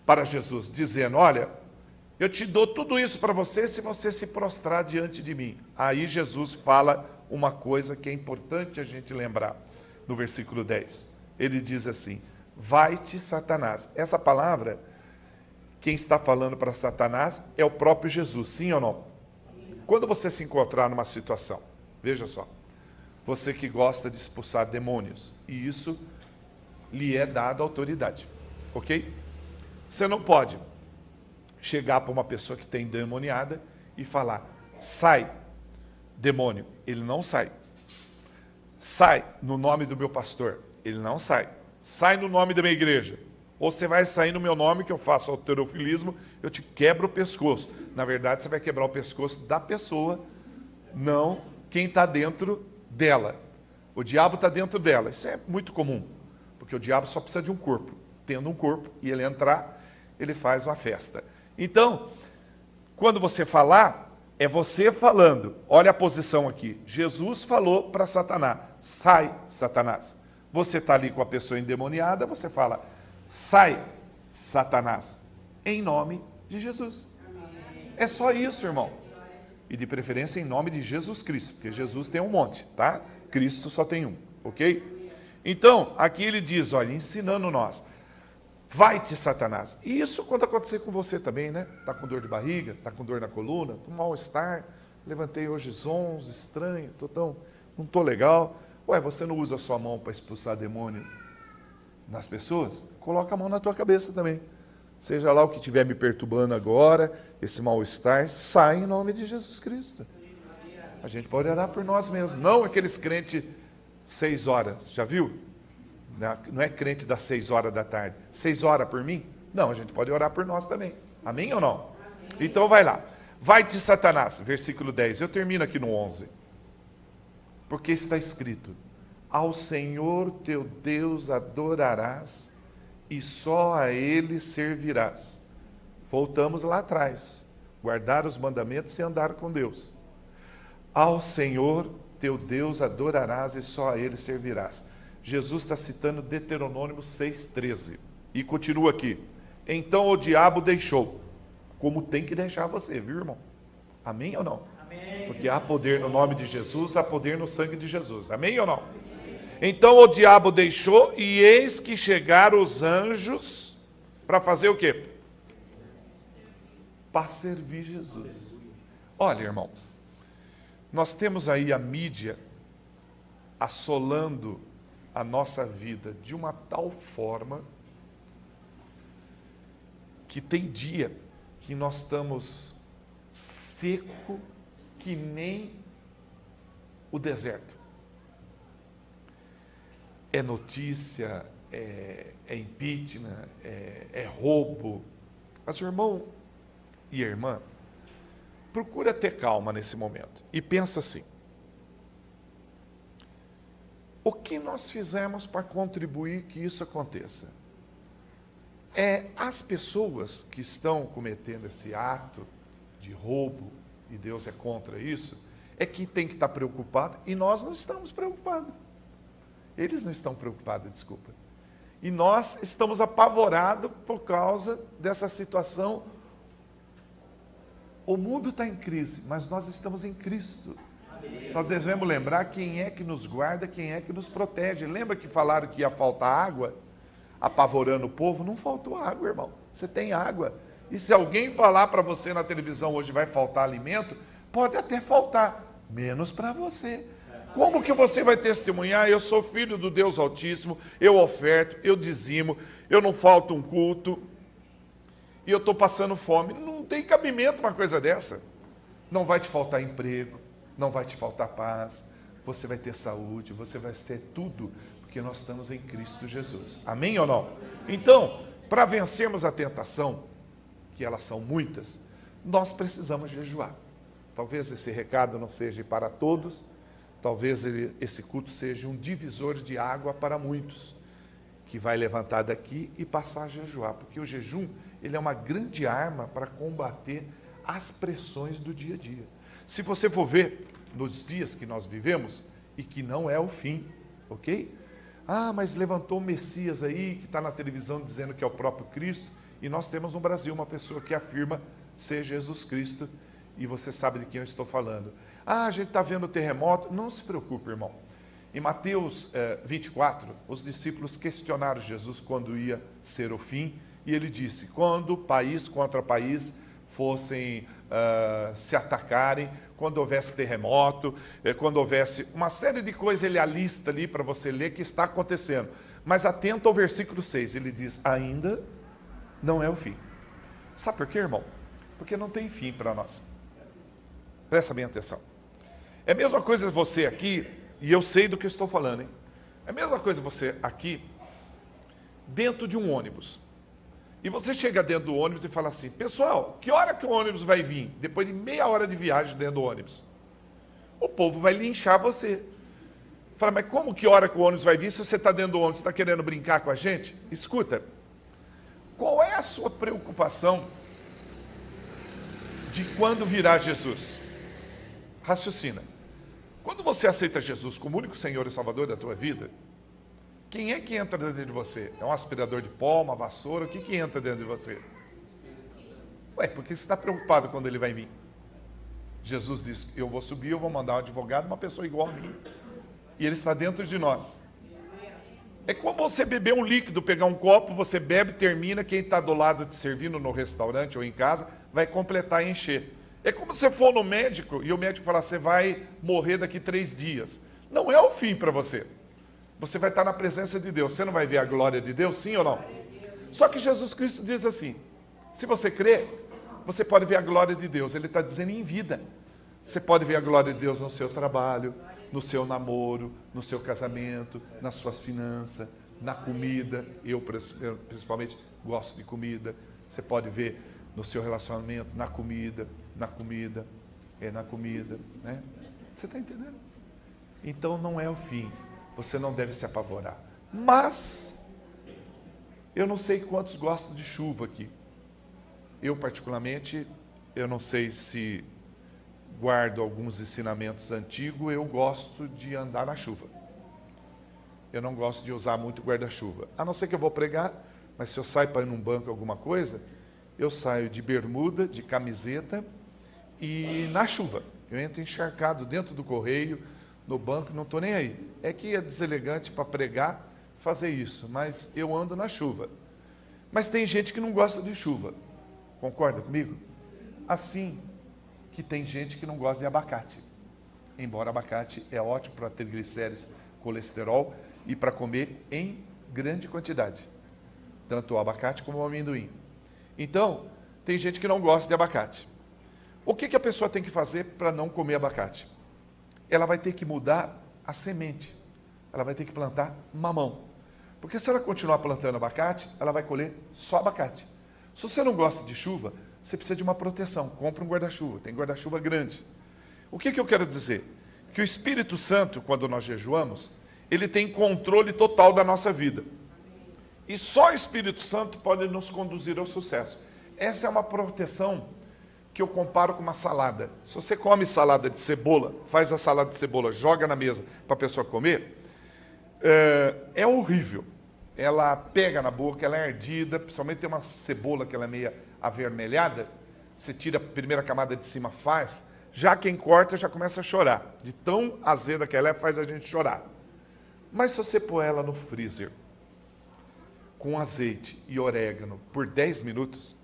para Jesus, dizendo: olha, eu te dou tudo isso para você se você se prostrar diante de mim. Aí Jesus fala uma coisa que é importante a gente lembrar. No versículo 10, ele diz assim: vai-te, Satanás. Essa palavra, quem está falando para Satanás é o próprio Jesus, sim ou não? Quando você se encontrar numa situação, veja só, você que gosta de expulsar demônios, e isso lhe é dada autoridade, ok? Você não pode chegar para uma pessoa que tem endemoniada e falar: sai, demônio. Ele não sai. Sai no nome do meu pastor. Ele não sai. Sai no nome da minha igreja. Ou você vai sair no meu nome, que eu faço halterofilismo, eu te quebro o pescoço. Na verdade, você vai quebrar o pescoço da pessoa, não quem está dentro dela. O diabo está dentro dela. Isso é muito comum, porque o diabo só precisa de um corpo. Tendo um corpo e ele entrar, ele faz uma festa. Então, quando você falar, é você falando. Olha a posição aqui. Jesus falou para Satanás: sai, Satanás. Você está ali com a pessoa endemoniada, você fala: sai, Satanás, em nome de Jesus. É só isso, irmão. E de preferência em nome de Jesus Cristo, porque Jesus tem um monte, tá? Cristo só tem um, ok? Então, aqui ele diz, olha, ensinando nós: vai-te, Satanás. E isso quando acontecer com você também, né? Está com dor de barriga, está com dor na coluna, com mal-estar. Levantei hoje zonzo, estranho, não estou legal. Ué, você não usa a sua mão para expulsar demônio nas pessoas? Coloca a mão na tua cabeça também. Seja lá o que estiver me perturbando agora, esse mal-estar, sai em nome de Jesus Cristo. A gente pode orar por nós mesmos. Não aqueles crentes 6 horas, já viu? Não é crente das 6 horas da tarde. 6 horas por mim? Não, a gente pode orar por nós também. Amém ou não? Então vai lá. Vai-te, Satanás, versículo 10. Eu termino aqui no 11. Porque está escrito: ao Senhor teu Deus adorarás e só a Ele servirás. Voltamos lá atrás. Guardar os mandamentos e andar com Deus. Ao Senhor teu Deus adorarás e só a ele servirás. Jesus está citando Deuteronômio 6,13. E continua aqui. Então o diabo deixou, como tem que deixar você, viu, irmão? Amém ou não? Amém. Porque há poder no nome de Jesus, há poder no sangue de Jesus. Amém ou não? Então o diabo deixou, e eis que chegaram os anjos para fazer o quê? Para servir Jesus. Olha, irmão, nós temos aí a mídia assolando a nossa vida de uma tal forma que tem dia que nós estamos seco que nem o deserto. É notícia, é impeachment, é roubo. Mas o irmão e a irmã, procura ter calma nesse momento e pensa assim: o que nós fizemos para contribuir que isso aconteça? As pessoas que estão cometendo esse ato de roubo, e Deus é contra isso, é que tem que estar preocupado, e nós não estamos preocupados. Eles não estão preocupados, desculpa. E nós estamos apavorados por causa dessa situação. O mundo está em crise, mas nós estamos em Cristo. Nós devemos lembrar quem é que nos guarda, quem é que nos protege. Lembra que falaram que ia faltar água? Apavorando o povo? Não faltou água, irmão. Você tem água. E se alguém falar para você na televisão hoje vai faltar alimento, pode até faltar, menos para você. Como que você vai testemunhar? Eu sou filho do Deus Altíssimo, eu oferto, eu dizimo, eu não falto um culto, e eu estou passando fome. Não tem cabimento uma coisa dessa. Não vai te faltar emprego, não vai te faltar paz, você vai ter saúde, você vai ter tudo, porque nós estamos em Cristo Jesus. Amém ou não? Então, para vencermos a tentação, que elas são muitas, nós precisamos jejuar. Talvez esse recado não seja para todos, talvez esse culto seja um divisor de água para muitos, que vai levantar daqui e passar a jejuar, porque o jejum, ele é uma grande arma para combater as pressões do dia a dia. Se você for ver nos dias que nós vivemos, e que não é o fim, ok? Ah, mas levantou o Messias aí, que está na televisão dizendo que é o próprio Cristo, e nós temos no Brasil uma pessoa que afirma ser Jesus Cristo, e você sabe de quem eu estou falando. Ah, a gente está vendo o terremoto. Não se preocupe, irmão. Em Mateus 24, os discípulos questionaram Jesus quando ia ser o fim, e ele disse, quando país contra país fossem se atacarem, quando houvesse terremoto, quando houvesse uma série de coisas, ele alista ali para você ler que está acontecendo. Mas atento ao versículo 6, ele diz, ainda não é o fim. Sabe por quê, irmão? Porque não tem fim para nós. Presta bem atenção. É a mesma coisa você aqui, e eu sei do que eu estou falando, hein? É a mesma coisa você aqui, dentro de um ônibus. E você chega dentro do ônibus e fala assim, pessoal, que hora que o ônibus vai vir? Depois de meia hora de viagem dentro do ônibus. O povo vai linchar você. Fala, mas como que hora que o ônibus vai vir se você está dentro do ônibus? Você está querendo brincar com a gente? Escuta, qual é a sua preocupação de quando virá Jesus? Raciocina. Quando você aceita Jesus como único Senhor e Salvador da tua vida, quem é que entra dentro de você? É um aspirador de pó, uma vassoura? O que entra dentro de você? Ué, porque você está preocupado quando ele vai vir? Jesus disse, eu vou subir, eu vou mandar um advogado, uma pessoa igual a mim. E ele está dentro de nós. É como você beber um líquido, pegar um copo, você bebe, termina, quem está do lado te servindo no restaurante ou em casa, vai completar e encher. É como se você for no médico e o médico falar, você vai morrer daqui 3 dias. Não é o fim para você. Você vai estar na presença de Deus. Você não vai ver a glória de Deus, sim ou não? Só que Jesus Cristo diz assim, se você crê, você pode ver a glória de Deus. Ele está dizendo em vida. Você pode ver a glória de Deus no seu trabalho, no seu namoro, no seu casamento, nas suas finanças, na comida. Eu principalmente gosto de comida. Você pode ver no seu relacionamento, na comida, né? Você está entendendo? Então não é o fim. Você não deve se apavorar. Mas, eu não sei quantos gostam de chuva aqui. Eu, particularmente, eu não sei se guardo alguns ensinamentos antigos, eu gosto de andar na chuva. Eu não gosto de usar muito guarda-chuva. A não ser que eu vou pregar, mas se eu saio para ir num banco alguma coisa, eu saio de bermuda, de camiseta e na chuva. Eu entro encharcado dentro do correio, no banco, não estou nem aí. É que é deselegante para pregar fazer isso, mas eu ando na chuva. Mas tem gente que não gosta de chuva. Concorda comigo? Assim que tem gente que não gosta de abacate. Embora abacate é ótimo para triglicéridos, colesterol e para comer em grande quantidade. Tanto o abacate como o amendoim. Então, tem gente que não gosta de abacate. O que a pessoa tem que fazer para não comer abacate? Ela vai ter que mudar a semente. Ela vai ter que plantar mamão. Porque se ela continuar plantando abacate, ela vai colher só abacate. Se você não gosta de chuva, você precisa de uma proteção. Compre um guarda-chuva. Tem guarda-chuva grande. O que eu quero dizer? Que o Espírito Santo, quando nós jejuamos, ele tem controle total da nossa vida. E só o Espírito Santo pode nos conduzir ao sucesso. Essa é uma proteção que eu comparo com uma salada. Se você come salada de cebola, faz a salada de cebola, joga na mesa para a pessoa comer, é horrível. Ela pega na boca, ela é ardida, principalmente tem uma cebola que ela é meio avermelhada, você tira a primeira camada de cima, faz, já quem corta já começa a chorar. De tão azeda que ela é, faz a gente chorar. Mas se você pôr ela no freezer, com azeite e orégano por 10 minutos,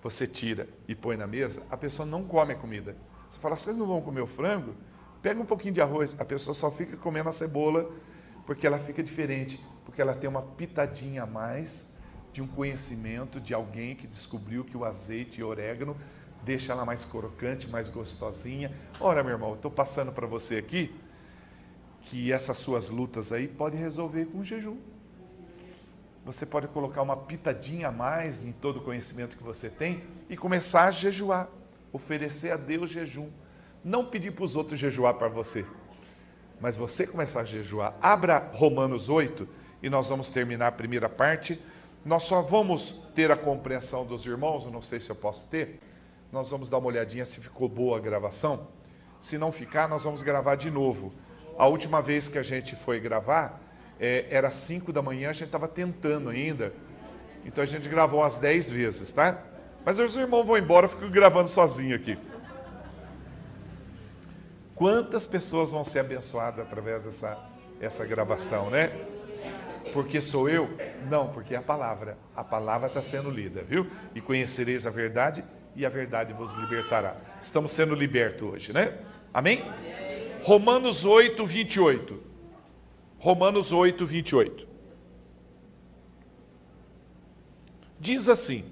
você tira e põe na mesa, a pessoa não come a comida. Você fala, vocês não vão comer o frango? Pega um pouquinho de arroz, a pessoa só fica comendo a cebola, porque ela fica diferente, porque ela tem uma pitadinha a mais de um conhecimento de alguém que descobriu que o azeite e o orégano deixa ela mais crocante, mais gostosinha. Ora, meu irmão, eu estou passando para você aqui que essas suas lutas aí podem resolver com jejum. Você pode colocar uma pitadinha a mais em todo o conhecimento que você tem e começar a jejuar, oferecer a Deus jejum. Não pedir para os outros jejuar para você, mas você começar a jejuar. Abra Romanos 8 e nós vamos terminar a primeira parte. Nós só vamos ter a compreensão dos irmãos, eu não sei se eu posso ter. Nós vamos dar uma olhadinha se ficou boa a gravação. Se não ficar, nós vamos gravar de novo. A última vez que a gente foi gravar, era 5 da manhã, a gente estava tentando ainda. Então a gente gravou umas 10 vezes, tá? Mas os irmãos vão embora, eu fico gravando sozinho aqui. Quantas pessoas vão ser abençoadas através dessa gravação, né? Porque sou eu? Não, porque é a palavra. A palavra está sendo lida, viu? E conhecereis a verdade, e a verdade vos libertará. Estamos sendo libertos hoje, né? Amém? Romanos 8, 28. Romanos 8, 28. Diz assim,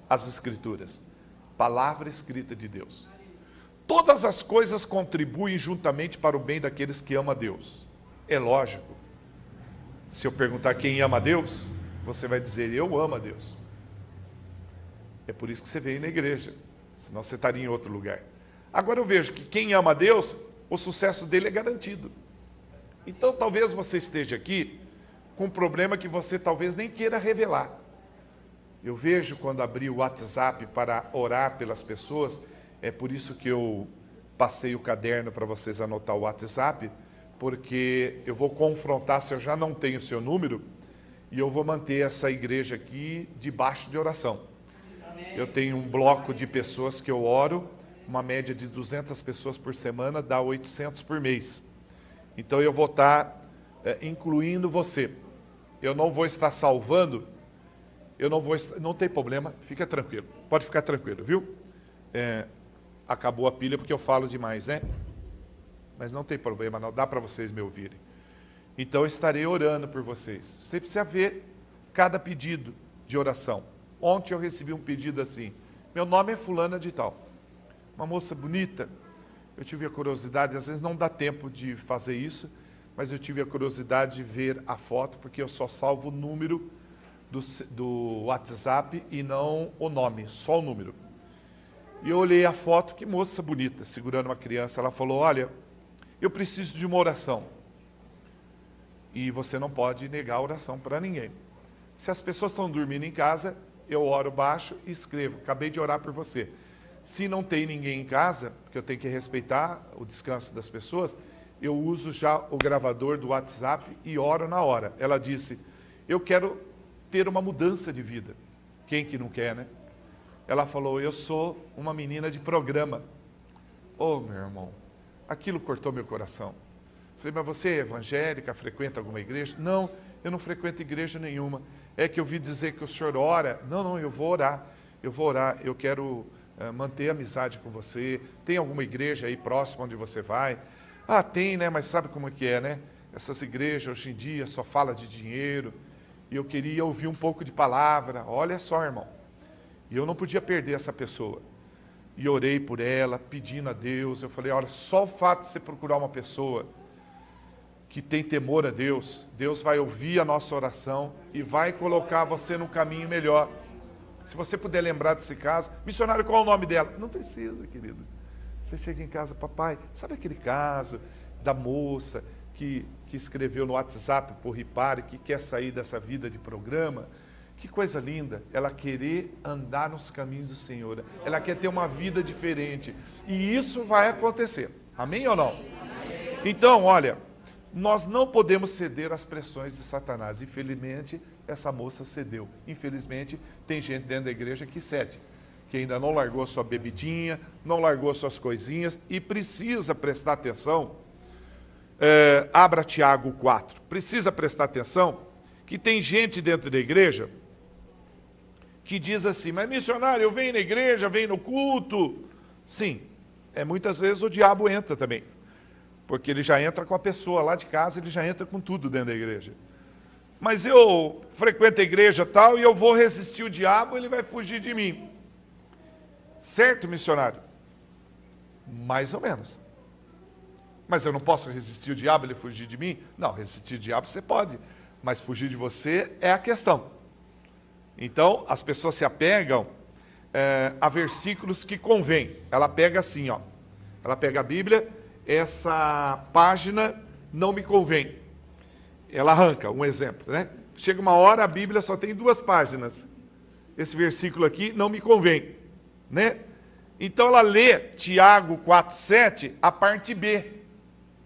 as Escrituras, palavra escrita de Deus. Todas as coisas contribuem juntamente para o bem daqueles que amam a Deus. É lógico. Se eu perguntar quem ama a Deus, você vai dizer, eu amo a Deus. É por isso que você veio na igreja, senão você estaria em outro lugar. Agora eu vejo que quem ama a Deus, o sucesso dele é garantido. Então talvez você esteja aqui com um problema que você talvez nem queira revelar. Eu vejo quando abri o WhatsApp para orar pelas pessoas, é por isso que eu passei o caderno para vocês anotar o WhatsApp, porque eu vou confrontar se eu já não tenho o seu número, e eu vou manter essa igreja aqui debaixo de oração. Eu tenho um bloco de pessoas que eu oro, uma média de 200 pessoas por semana, dá 800 por mês. Então eu vou estar incluindo você. Eu não vou estar salvando, não tem problema, fica tranquilo. Pode ficar tranquilo, viu? Acabou a pilha porque eu falo demais, né? Mas não tem problema, não dá para vocês me ouvirem. Então eu estarei orando por vocês. Você precisa ver cada pedido de oração. Ontem eu recebi um pedido assim, meu nome é fulana de tal. Uma moça bonita. Eu tive a curiosidade, às vezes não dá tempo de fazer isso, mas eu tive a curiosidade de ver a foto, porque eu só salvo o número do WhatsApp e não o nome, só o número. E eu olhei a foto, que moça bonita, segurando uma criança. Ela falou, olha, eu preciso de uma oração. E você não pode negar a oração para ninguém. Se as pessoas estão dormindo em casa, eu oro baixo e escrevo, acabei de orar por você. Se não tem ninguém em casa, porque eu tenho que respeitar o descanso das pessoas, eu uso já o gravador do WhatsApp e oro na hora. Ela disse, eu quero ter uma mudança de vida. Quem que não quer, né? Ela falou, eu sou uma menina de programa. Oh, meu irmão, aquilo cortou meu coração. Falei, mas você é evangélica, frequenta alguma igreja? Não, eu não frequento igreja nenhuma. É que eu vi dizer que o senhor ora. Não, eu vou orar, eu quero manter amizade com você. Tem alguma igreja aí próxima onde você vai? Ah, tem, né? Mas sabe como que é, né? Essas igrejas hoje em dia só falam de dinheiro. E eu queria ouvir um pouco de palavra. Olha só, irmão. E eu não podia perder essa pessoa. E orei por ela, pedindo a Deus. Eu falei, olha, só o fato de você procurar uma pessoa que tem temor a Deus, Deus vai ouvir a nossa oração e vai colocar você no caminho melhor. Se você puder lembrar desse caso, missionário, qual é o nome dela? Não precisa, querido. Você chega em casa, papai, sabe aquele caso da moça que escreveu no WhatsApp por Ripari, que quer sair dessa vida de programa? Que coisa linda, ela querer andar nos caminhos do Senhor, ela quer ter uma vida diferente, e isso vai acontecer, amém ou não? Então, olha, nós não podemos ceder às pressões de Satanás. Infelizmente, essa moça cedeu. Infelizmente, tem gente dentro da igreja que cede, que ainda não largou sua bebidinha, não largou suas coisinhas e precisa prestar atenção. Abra Tiago 4. Precisa prestar atenção que tem gente dentro da igreja que diz assim, mas missionário, eu venho na igreja, venho no culto. Sim, muitas vezes o diabo entra também. Porque ele já entra com a pessoa lá de casa, ele já entra com tudo dentro da igreja. Mas eu frequento a igreja tal e eu vou resistir o diabo, ele vai fugir de mim. Certo, missionário? Mais ou menos. Mas eu não posso resistir o diabo, ele fugir de mim? Não, resistir o diabo você pode, mas fugir de você é a questão. Então, as pessoas se apegam a versículos que convém. Ela pega assim, ó. Ela pega a Bíblia, essa página não me convém. Ela arranca, um exemplo, né? Chega uma hora, a Bíblia só tem 2 páginas. Esse versículo aqui não me convém, né? Então ela lê Tiago 4:7, a parte B.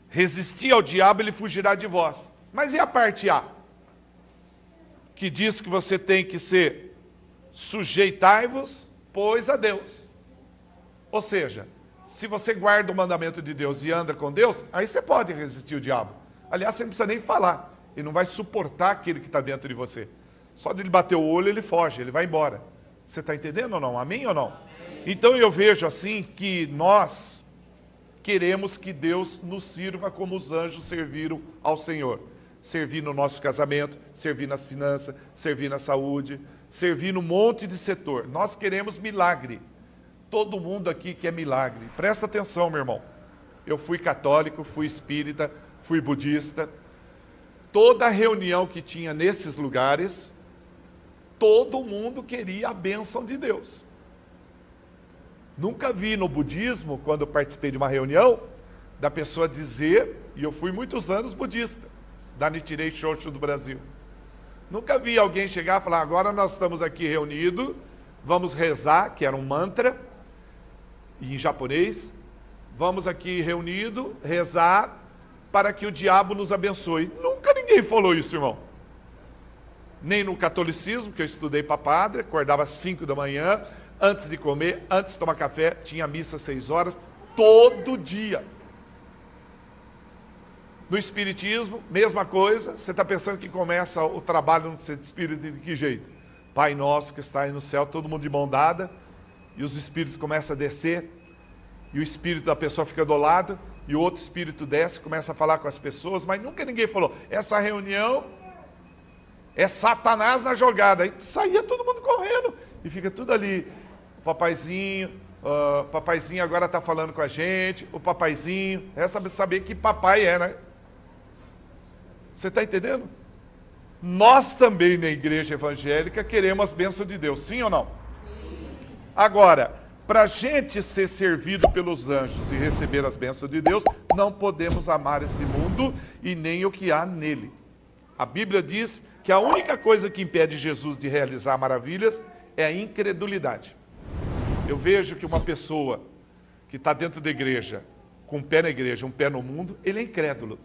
Resistir ao diabo, ele fugirá de vós. Mas e a parte A? Que diz que você tem que ser sujeitai-vos, pois, a Deus. Ou seja, se você guarda o mandamento de Deus e anda com Deus, aí você pode resistir o diabo. Aliás, você não precisa nem falar. Ele não vai suportar aquele que está dentro de você. Só de ele bater o olho, ele foge, ele vai embora. Você está entendendo ou não? Amém ou não? Então eu vejo assim que nós queremos que Deus nos sirva como os anjos serviram ao Senhor. Servir no nosso casamento, servir nas finanças, servir na saúde, servir num monte de setor. Nós queremos milagre. Todo mundo aqui quer milagre. Presta atenção, meu irmão. Eu fui católico, fui espírita, fui budista. Toda reunião que tinha nesses lugares, todo mundo queria a bênção de Deus. Nunca vi no budismo, quando eu participei de uma reunião, da pessoa dizer, e eu fui muitos anos budista, da Nichiren Shoshu do Brasil. Nunca vi alguém chegar e falar, agora nós estamos aqui reunidos, vamos rezar, que era um mantra, em japonês, vamos aqui reunidos, rezar, para que o diabo nos abençoe. Nunca ninguém falou isso, irmão. Nem no catolicismo, que eu estudei para padre, acordava às 5 da manhã, antes de comer, antes de tomar café, tinha missa às 6 horas, todo dia. No espiritismo, mesma coisa, você está pensando que começa o trabalho no centro espírita de que jeito? Pai nosso que está aí no céu, todo mundo de mão dada, e os espíritos começam a descer, e o espírito da pessoa fica do lado, e o outro espírito desce, começa a falar com as pessoas, mas nunca ninguém falou, essa reunião é Satanás na jogada. Aí saía todo mundo correndo, e fica tudo ali, o papaizinho agora está falando com a gente, o papaizinho, é saber que papai é, né? Você está entendendo? Nós também na igreja evangélica queremos as bênçãos de Deus, sim ou não? Sim. Agora, para a gente ser servido pelos anjos e receber as bênçãos de Deus, não podemos amar esse mundo e nem o que há nele. A Bíblia diz que a única coisa que impede Jesus de realizar maravilhas é a incredulidade. Eu vejo que uma pessoa que está dentro da igreja, com um pé na igreja, um pé no mundo, ele é incrédulo.